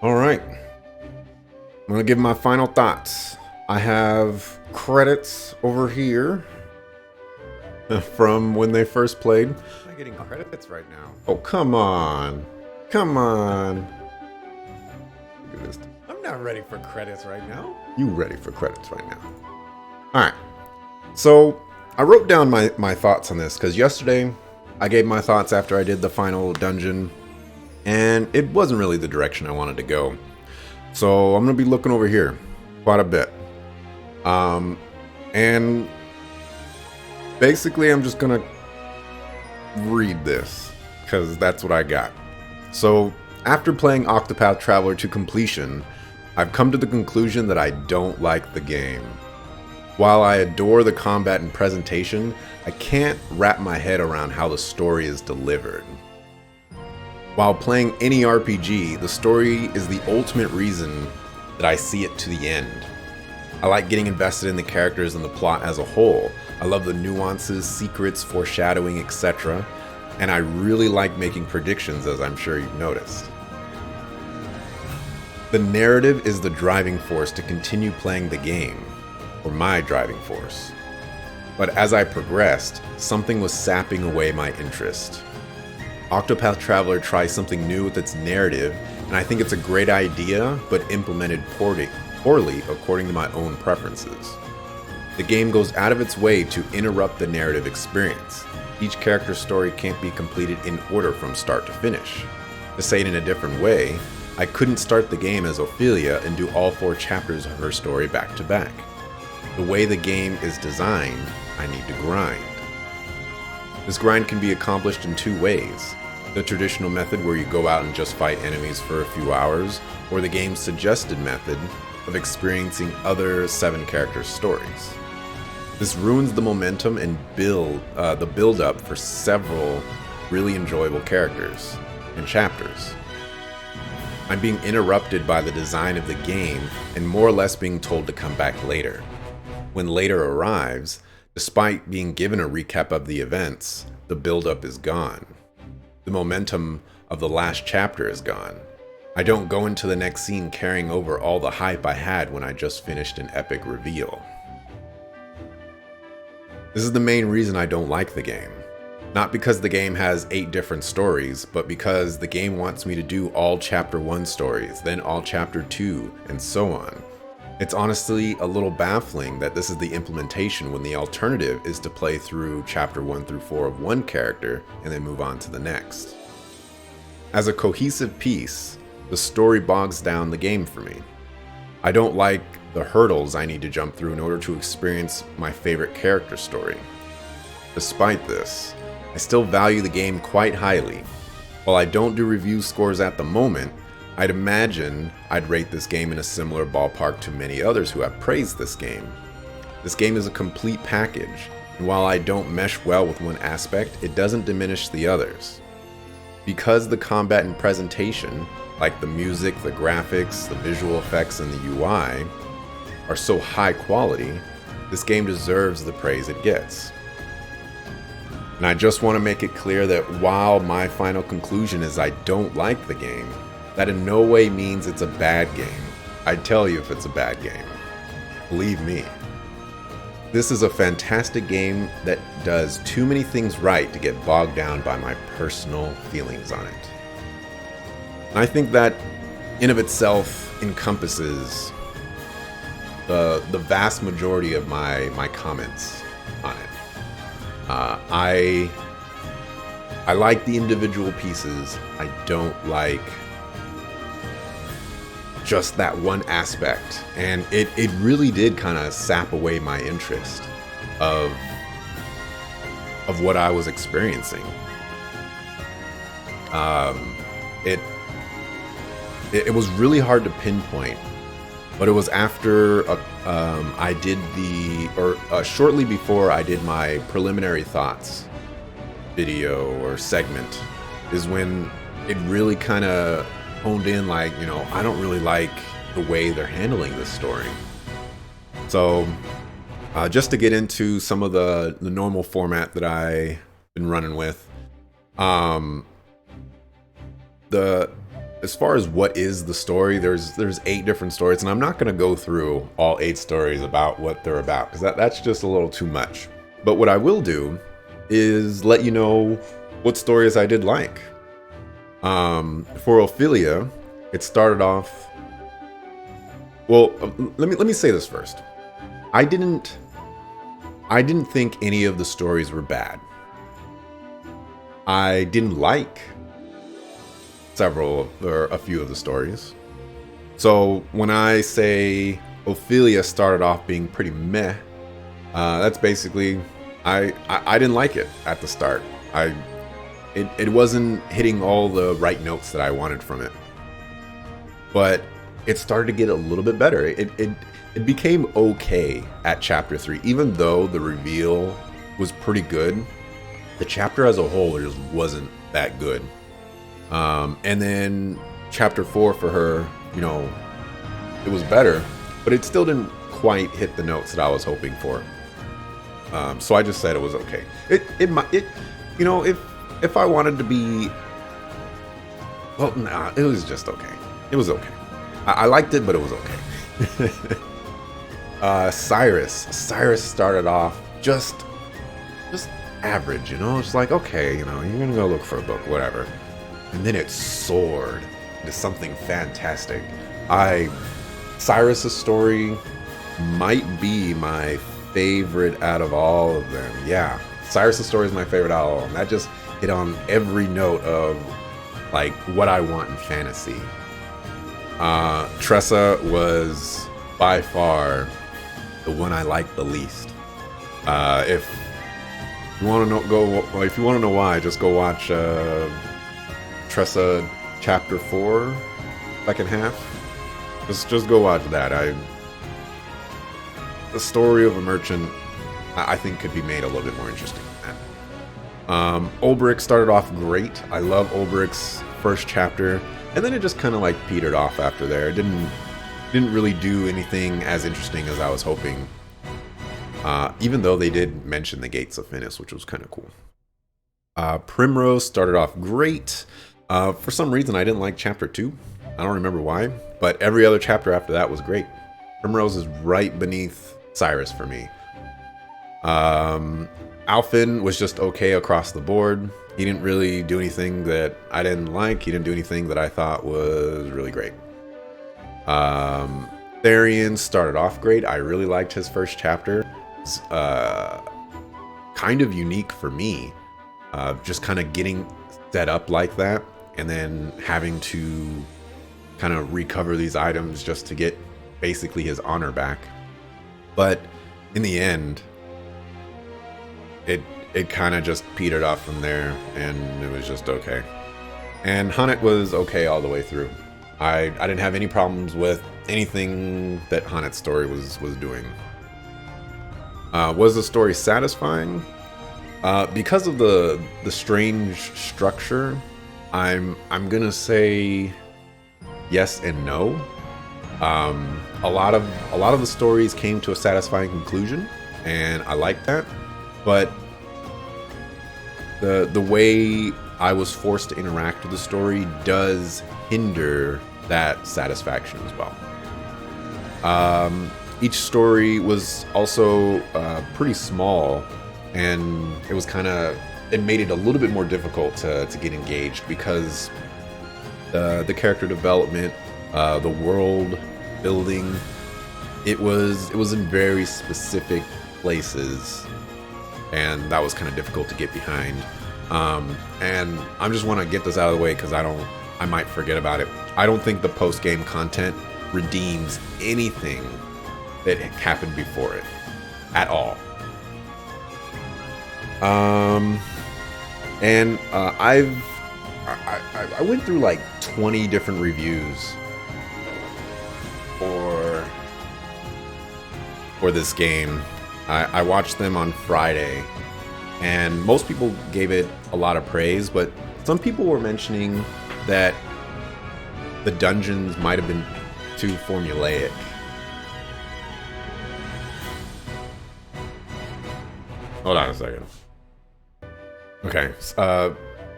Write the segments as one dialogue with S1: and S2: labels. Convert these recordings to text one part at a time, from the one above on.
S1: All right. I'm going to give my final thoughts. I have credits over here from when they first played. I'm not getting credits right now. Oh, come on. Come on. Look at this. I'm not ready for credits right now. You ready for credits right now. All right. So I wrote down my thoughts on this because yesterday I gave my thoughts after I did the final dungeon, and it wasn't really the direction I wanted to go. So I'm going to be looking over here quite a bit. And basically I'm just going to read this because that's what I got. So after playing Octopath Traveler to completion, I've come to the conclusion that I don't like the game. While I adore the combat and presentation, I can't wrap my head around how the story is delivered. While playing any RPG, the story is the ultimate reason that I see it to the end. I like getting invested in the characters and the plot as a whole. I love the nuances, secrets, foreshadowing, etc. And I really like making predictions, as I'm sure you've noticed. The narrative is the driving force to continue playing the game, or my driving force. But as I progressed, something was sapping away my interest. Octopath Traveler tries something new with its narrative, and I think it's a great idea, but implemented poorly according to my own preferences. The game goes out of its way to interrupt the narrative experience. Each character's story can't be completed in order from start to finish. To say it in a different way, I couldn't start the game as Ophelia and do all 4 chapters of her story back to back. The way the game is designed, I need to grind. This grind can be accomplished in 2 ways. The traditional method where you go out and just fight enemies for a few hours, or the game's suggested method of experiencing other 7 characters' stories. This ruins the momentum and the build-up for several really enjoyable characters and chapters. I'm being interrupted by the design of the game and more or less being told to come back later. When later arrives, despite being given a recap of the events, the build-up is gone. The momentum of the last chapter is gone. I don't go into the next scene carrying over all the hype I had when I just finished an epic reveal. This is the main reason I don't like the game. Not because the game has 8 different stories, but because the game wants me to do all Chapter 1 stories, then all Chapter 2, and so on. It's honestly a little baffling that this is the implementation when the alternative is to play through Chapter 1 through 4 of one character and then move on to the next. As a cohesive piece, the story bogs down the game for me. I don't like the hurdles I need to jump through in order to experience my favorite character story. Despite this, I still value the game quite highly. While I don't do review scores at the moment, I'd imagine I'd rate this game in a similar ballpark to many others who have praised this game. This game is a complete package, and while I don't mesh well with one aspect, it doesn't diminish the others. Because the combat and presentation, like the music, the graphics, the visual effects, and the UI, are so high quality, this game deserves the praise it gets. And I just want to make it clear that while my final conclusion is I don't like the game, that in no way means it's a bad game. I'd tell you if it's a bad game. Believe me. This is a fantastic game that does too many things right to get bogged down by my personal feelings on it. And I think that in of itself encompasses the vast majority of my comments on it. I like the individual pieces. I don't like just that one aspect, and it really did kind of sap away my interest of what I was experiencing. It was really hard to pinpoint, but it was after I did shortly before I did my preliminary thoughts video or segment is when it really kind of honed in, like, I don't really like the way they're handling this story. So just to get into some of the normal format that I've been running with, the as far as what is the story, there's 8 different stories, and I'm not going to go through all 8 stories about what they're about, because that's just a little too much. But what I will do is let you know what stories I did like. For Ophelia, it started off. Well, let me say this first. I didn't think any of the stories were bad. I didn't like several or a few of the stories. So when I say Ophelia started off being pretty meh, that's basically I didn't like it at the start. It wasn't hitting all the right notes that I wanted from it. But it started to get a little bit better. It became okay at chapter 3, even though the reveal was pretty good. The chapter as a whole just wasn't that good. And then chapter 4 for her, it was better, but it still didn't quite hit the notes that I was hoping for. So I just said it was okay. If I wanted to be, well, nah, it was just okay. It was okay. I liked it, but it was okay. Cyrus started off just average, It's like, okay, you're gonna go look for a book, whatever. And then it soared into something fantastic. Cyrus's story might be my favorite out of all of them. Yeah, Cyrus's story is my favorite out of all of them. That just hit on every note of like what I want in fantasy. Tressa was by far the one I liked the least. If you want to know why, just go watch Tressa chapter 4, second half. Just go watch that. The story of a merchant, I think, could be made a little bit more interesting than that. Ulbrich started off great. I love Ulbrich's first chapter, and then it just kind of like petered off after there. It didn't really do anything as interesting as I was hoping. Even though they did mention the Gates of Finis, which was kind of cool. Primrose started off great. For some reason, I didn't like chapter 2. I don't remember why, but every other chapter after that was great. Primrose is right beneath Cyrus for me. Alfin was just okay across the board. He didn't really do anything that I didn't like. He didn't do anything that I thought was really great. Therian started off great. I really liked his first chapter. It's kind of unique for me. Just kind of getting set up like that and then having to kind of recover these items just to get basically his honor back. But in the end, it kind of just petered off from there, and it was just okay. And Hanet was okay all the way through. I didn't have any problems with anything that Hanet's story was doing. Was the story satisfying? Because of the strange structure, I'm gonna say yes and no. A lot of the stories came to a satisfying conclusion, and I liked that. But the way I was forced to interact with the story does hinder that satisfaction as well. Each story was also pretty small, and it made it a little bit more difficult to get engaged because the character development, the world building, it was in very specific places, and that was kind of difficult to get behind. And I just want to get this out of the way because I might forget about it. I don't think the post-game content redeems anything that happened before it at all. And I went through like 20 different reviews for this game. I watched them on Friday, and most people gave it a lot of praise, but some people were mentioning that the dungeons might have been too formulaic. Hold on a second. Okay,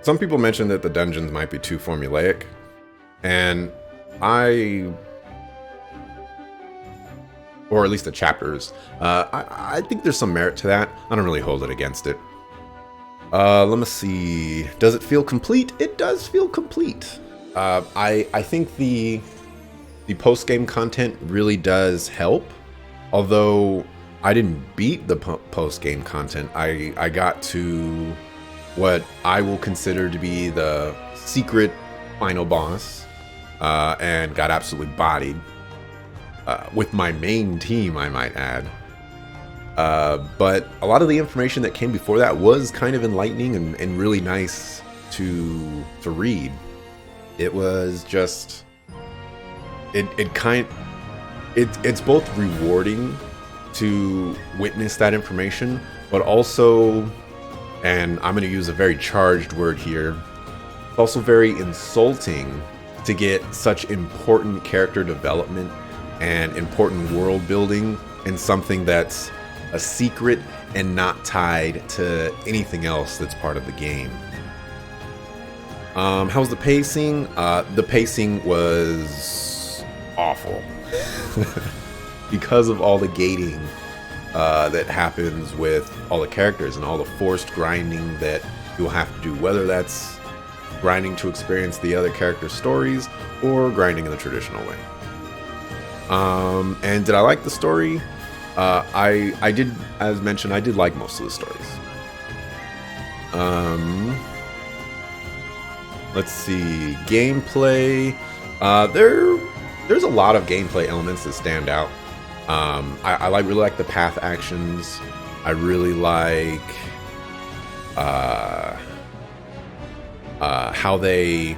S1: some people mentioned that the dungeons might be too formulaic. And I, or at least the chapters, I think there's some merit to that. I don't really hold it against it. Let me see. Does it feel complete? It does feel complete. I think the post-game content really does help. Although I didn't beat the post-game content, I got to what I will consider to be the secret final boss, and got absolutely bodied. With my main team, I might add. But a lot of the information that came before that was kind of enlightening and really nice to read. It was just, it's both rewarding to witness that information, but also, and I'm going to use a very charged word here, it's also very insulting to get such important character development and important world building in something that's a secret and not tied to anything else that's part of the game. How's the pacing? The pacing was awful because of all the gating that happens with all the characters and all the forced grinding that you'll have to do, whether that's grinding to experience the other characters' stories or grinding in the traditional way. And did I like the story? I did, as mentioned, I did like most of the stories. Let's see, gameplay. There's a lot of gameplay elements that stand out. I really like the path actions. I really like how they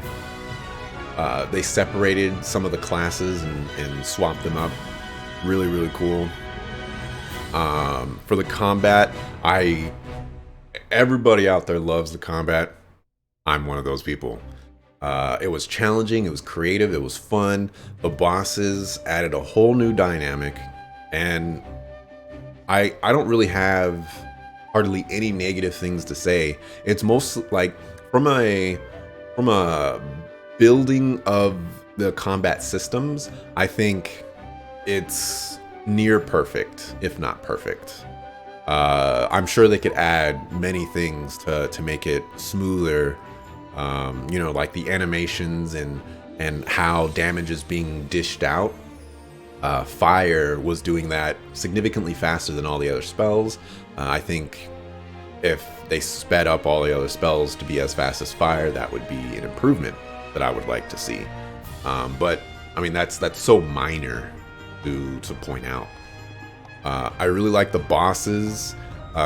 S1: separated some of the classes and swapped them up. Really, really cool. For the combat, everybody out there loves the combat. I'm one of those people. It was challenging, it was creative, it was fun. The bosses added a whole new dynamic, and I don't really have hardly any negative things to say. It's mostly like from a building of the combat systems, I think it's near perfect, if not perfect. I'm sure they could add many things to make it smoother. Like the animations and how damage is being dished out. Fire was doing that significantly faster than all the other spells. I think if they sped up all the other spells to be as fast as fire, that would be an improvement that I would like to see. But I mean, that's so minor to point out. I really like the bosses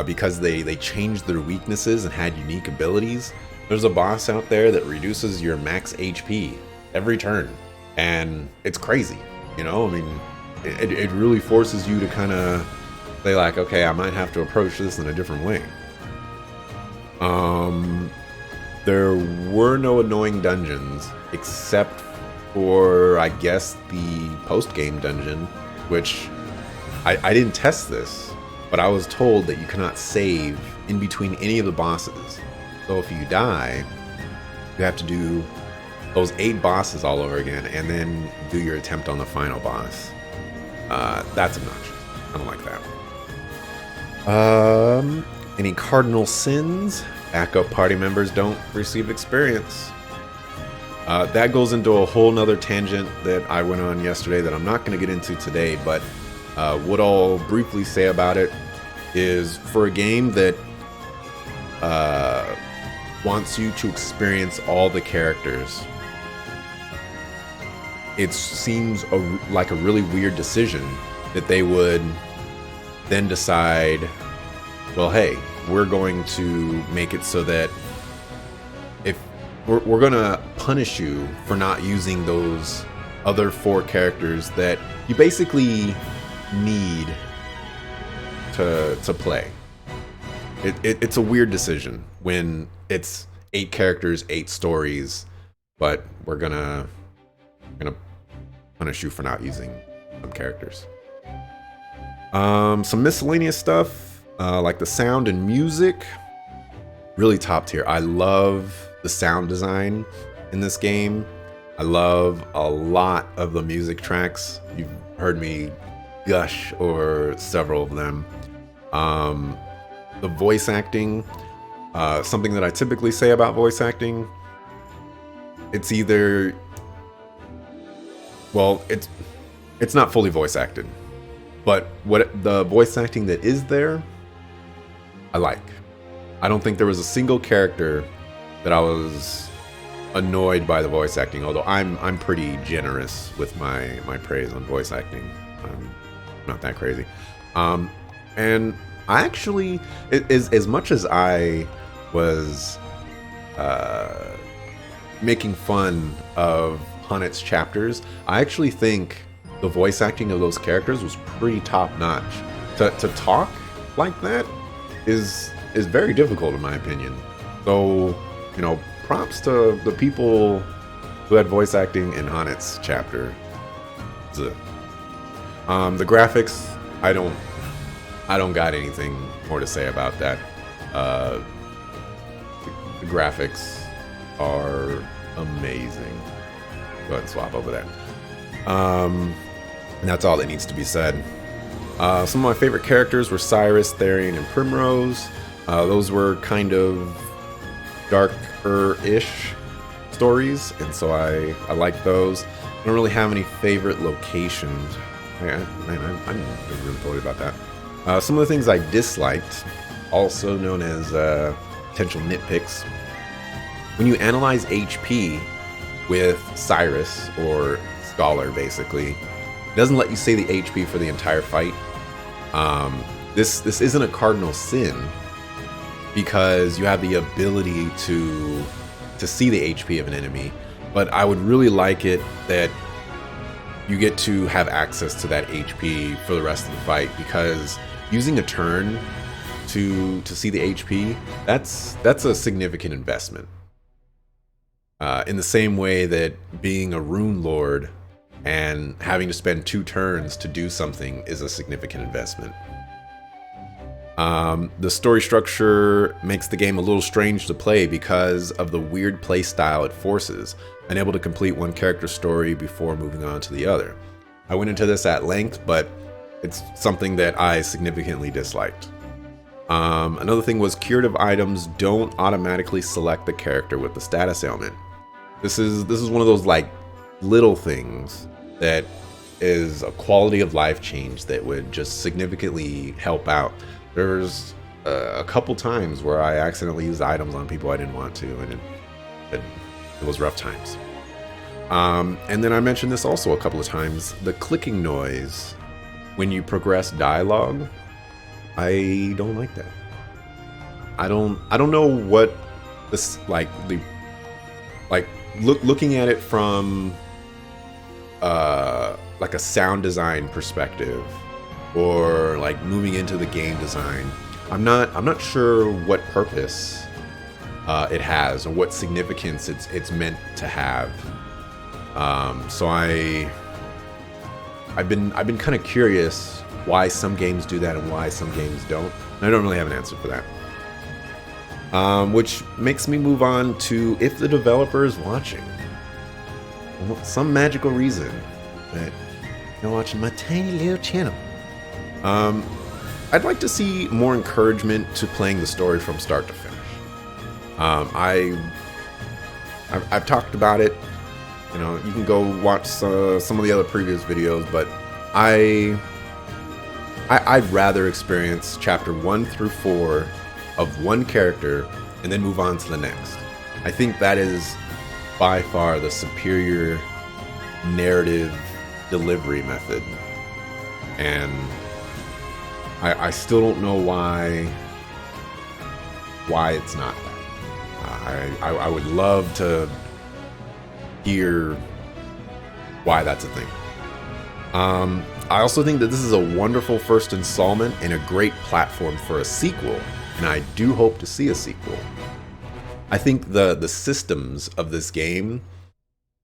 S1: because they changed their weaknesses and had unique abilities. There's a boss out there that reduces your max HP every turn, and it's crazy. I mean, it really forces you to kind of say like, okay, I might have to approach this in a different way. There were no annoying dungeons except for, I guess, the post-game dungeon, which I didn't test this, but I was told that you cannot save in between any of the bosses. So if you die, you have to do those 8 bosses all over again and then do your attempt on the final boss. That's obnoxious. I don't like that. Any cardinal sins? Backup party members don't receive experience. That goes into a whole nother tangent that I went on yesterday that I'm not going to get into today, but what I'll briefly say about it is, for a game that wants you to experience all the characters, it seems like a really weird decision that they would then decide, well, hey, we're going to make it so that if we're going to punish you for not using those other 4 characters that you basically need to play. It's a weird decision when it's 8 characters, 8 stories, but we're gonna punish you for not using some characters. Some miscellaneous stuff, like the sound and music, really top tier. I love the sound design in this game. I love a lot of the music tracks. You've heard me gush over several of them. The voice acting, something that I typically say about voice acting, it's either, well, it's not fully voice acted, but what the voice acting that is there, I like. I don't think there was a single character that I was annoyed by the voice acting, although I'm pretty generous with my praise on voice acting. I'm not that crazy. And I actually, as much as I was making fun of Hunnit's chapters, I actually think the voice acting of those characters was pretty top notch. To talk like that is very difficult in my opinion. So, you know, props to the people who had voice acting in Hunnit's chapter. The graphics, I don't got anything more to say about that. The graphics are amazing. Go ahead and swap over that. And that's all that needs to be said. Some of my favorite characters were Cyrus, Therian, and Primrose. Those were kind of darker-ish stories, and so I like those. I don't really have any favorite locations. I didn't really worry about that. Some of the things I disliked, also known as potential nitpicks. When you analyze HP with Cyrus, or Scholar basically, it doesn't let you say the HP for the entire fight. This isn't a cardinal sin because you have the ability to see the HP of an enemy, but I would really like it that you get to have access to that HP for the rest of the fight, because using a turn to see the HP, that's a significant investment. In the same way that being a rune lord and having to spend 2 turns to do something is a significant investment. The story structure makes the game a little strange to play because of the weird play style it forces, unable to complete one character's story before moving on to the other. I went into this at length, but it's something that I significantly disliked. Another thing was curative items don't automatically select the character with the status ailment. This is one of those like little things that is a quality of life change that would just significantly help out. There's a couple times where I accidentally used items on people I didn't want to, and it was rough times. And then I mentioned this also a couple of times, the clicking noise when you progress dialogue. I don't like that. I don't know what this looking at it from like a sound design perspective, or like moving into the game design. I'm not sure what purpose it has or what significance it's meant to have. So I've been kind of curious why some games do that and why some games don't. And I don't really have an answer for that. Which makes me move on to if the developer is watching. Some magical reason that you're watching my tiny little channel. I'd like to see more encouragement to playing the story from start to finish. I've talked about it. You know, you can go watch some of the other previous videos, but I'd rather experience chapter 1 through 4 of one character and then move on to the next. I think that is by far the superior narrative delivery method, and I still don't know why it's not that. I would love to hear why that's a thing. I also think that this is a wonderful first installment and a great platform for a sequel, and I do hope to see a sequel. I think the systems of this game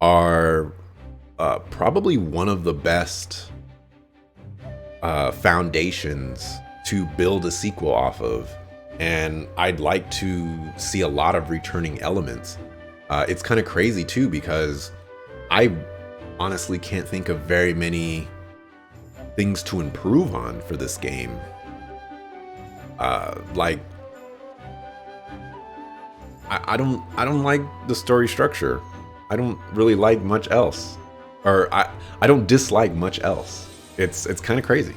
S1: are probably one of the best foundations to build a sequel off of, and I'd like to see a lot of returning elements. It's kind of crazy too, because I honestly can't think of very many things to improve on for this game. Like, I don't like the story structure. I don't really like much else, or I don't dislike much else. It's kind of crazy.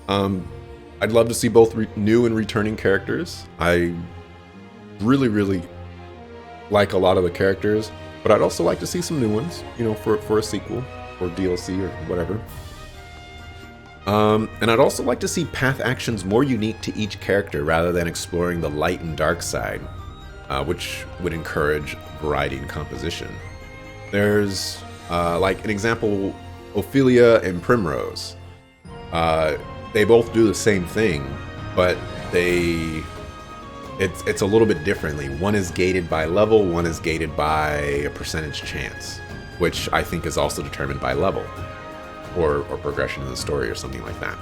S1: I'd love to see both new and returning characters. I really like a lot of the characters, but I'd also like to see some new ones, you know, for a sequel or DLC or whatever. And I'd also like to see path actions more unique to each character rather than exploring the light and dark side, which would encourage variety in composition. There's, like an example, Ophelia and Primrose. They both do the same thing, but it's a little bit differently. One is gated by level, one is gated by a percentage chance, which I think is also determined by level or progression in the story or something like that.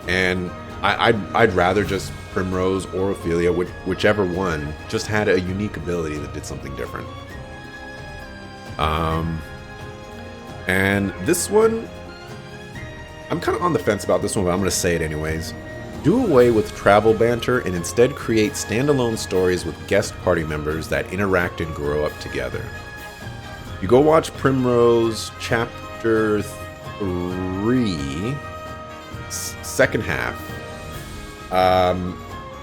S1: And I'd rather just Primrose or Ophelia, whichever one, just had a unique ability that did something different. And this one, I'm kind of on the fence about this one, but I'm going to say it anyways. Do away with travel banter and instead create standalone stories with guest party members that interact and grow up together. You go watch Primrose Chapter 3, second half.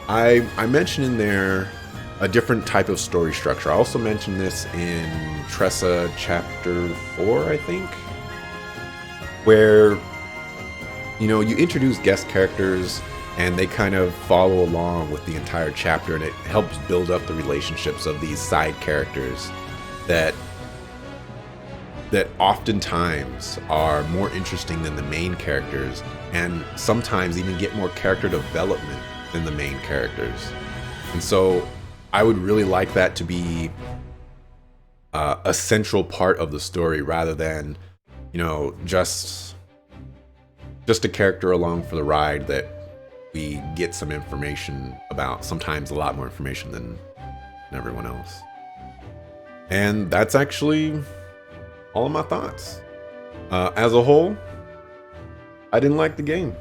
S1: I mentioned in there a different type of story structure. I also mentioned this in Tressa Chapter 4, I think, where, you know, you introduce guest characters and they kind of follow along with the entire chapter, and it helps build up the relationships of these side characters that oftentimes are more interesting than the main characters, and sometimes even get more character development than the main characters. And so I would really like that to be a central part of the story rather than, you know, just a character along for the ride that we get some information about, sometimes a lot more information than everyone else. And that's actually all of my thoughts. As a whole, I didn't like the game,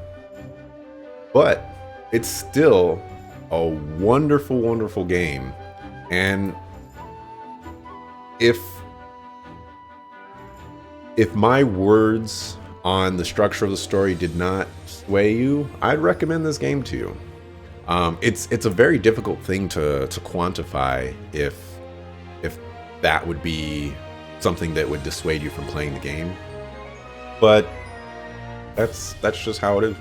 S1: but it's still a wonderful game. And if my words on the structure of the story did not sway you, I'd recommend this game to you. It's a very difficult thing to quantify if that would be something that would dissuade you from playing the game, but that's just how it is.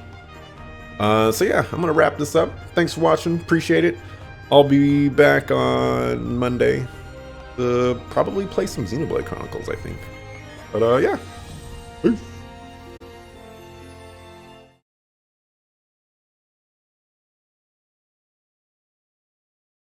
S1: So yeah, I'm gonna wrap this up. Thanks for watching, appreciate it. I'll be back on Monday to probably play some Xenoblade Chronicles, I think. But yeah, peace.